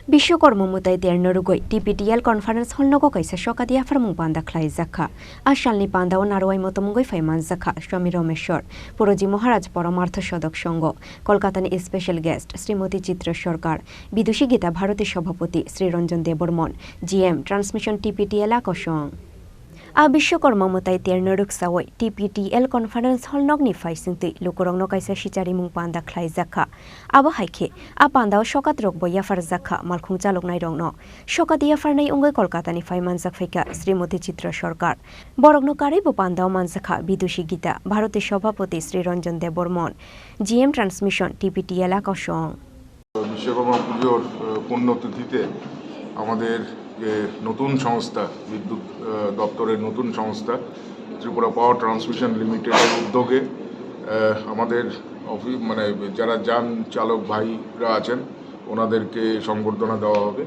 Viswakarmo Mwtai Rugwi T.P.T.L Confarence hol Nogo Kaisa Sakat Yapharmung Panda Khwlaijakha Ashalni Panda o Naruai Motomungoi Faimanjakha Swami Rameshwar Puroji Maharaj Paramartha Shodok Songo Kolkatani Special Guest Srimoti Chitra Sarkar Bidushi Gita Bharati Sabhapati Sri Ranjan Debormon GM Transmission T.P.T.L Akosong Viswakarmo Mwtai Rugwi T.P.T.L Conference hol Nogni Faisingti Lukurong no Kaisa Shicharimung Panda Khwlaijakha Abo haike Panda o Sakat Rogbo Yapharjakha Malkhung Chaloknai Rongno Sakat Yapharnai Ungoi Kolkatani Faimanjak Faika Srimoti Chitra Sarkar Borogno Karibo Panda o Manjakha Bidushi Gita Bharati Sabhapati Sri Ranjan Debormon GM Transmission T.P.T.L Akosong Vishwakarma পুজোর পুণ্যতিথিতে আমাদের যে নতুন সংস্থা বিদ্যুৎ দপ্তরের নতুন সংস্থা Tripura power transmission লিমিটেডের উদ্যোগে আমাদের যারা যান চালক ভাইরা আছেন ওনাদেরকে সংবর্ধনা দেওয়া হবে।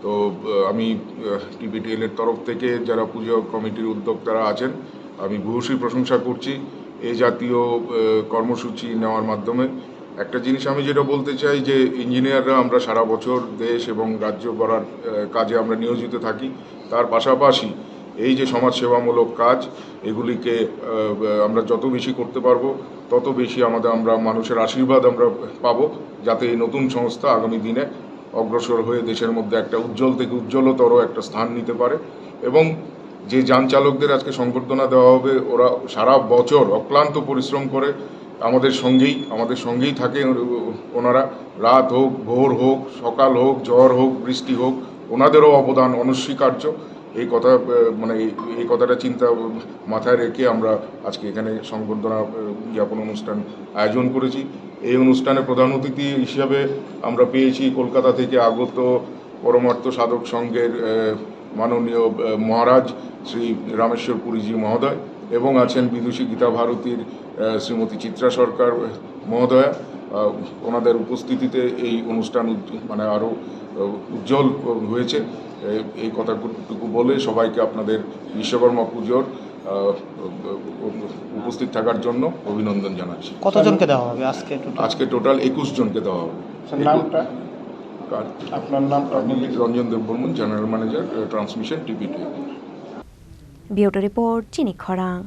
তো আমি T.P.T.L এর তরফ থেকে যারা পুজো কমিটির উদ্যোক্তারা আছেন আমি ভূয়সী প্রশংসা করছি এই জাতীয় কর্মসূচি নেওয়ার মাধ্যমে। একটা জিনিস আমি যেটা বলতে চাই যে ইঞ্জিনিয়াররা আমরা সারা বছর দেশ এবং রাজ্য গড়ার কাজে আমরা নিয়োজিত থাকি, তার পাশাপাশি এই যে সমাজসেবামূলক কাজ এগুলিকে আমরা যত বেশি করতে পারবো তত বেশি আমরা মানুষের আশীর্বাদ আমরা পাবো, যাতে এই নতুন সংস্থা আগামী দিনে অগ্রসর হয়ে দেশের মধ্যে একটা উজ্জ্বল থেকে উজ্জ্বলতর একটা স্থান নিতে পারে। এবং যে যান চালকদের আজকে সংবর্ধনা দেওয়া হবে ওরা সারা বছর অক্লান্ত পরিশ্রম করে আমাদের সঙ্গেই থাকে। ওনারা রাত হোক, ভোর হোক, সকাল হোক, ঝড় হোক, বৃষ্টি হোক, ওনাদেরও অবদান অনস্বীকার্য। এই কথাটা চিন্তা মাথায় রেখে আমরা আজকে এখানে সংবর্ধনা জ্ঞাপন অনুষ্ঠান আয়োজন করেছি। এই অনুষ্ঠানে প্রধান অতিথি হিসাবে আমরা পেয়েছি কলকাতা থেকে আগত পরমার্থ সাধক সংঘের মাননীয় মহারাজ শ্রী রামেশ্বর পুরীজি মহোদয় এবং আছেন বিদুষী গীতা ভারতীর শ্রীমতী চিত্রা সরকার মহোদয়া। ওনাদের উপস্থিতিতে এই অনুষ্ঠান আরও উজ্জ্বল হয়েছে। এই কথাটুকু বলে সবাইকে আপনাদের বিশ্বকর্মা পুজোর উপস্থিত থাকার জন্য অভিনন্দন জানাচ্ছি। কতজনকে দেওয়া হবে আজকে টোটাল 21 জনকে দেওয়া হবে। আপনার নাম? Ranjan Debbarman, general manager transmission T.P.T.L। Bureau Report Chini Khorang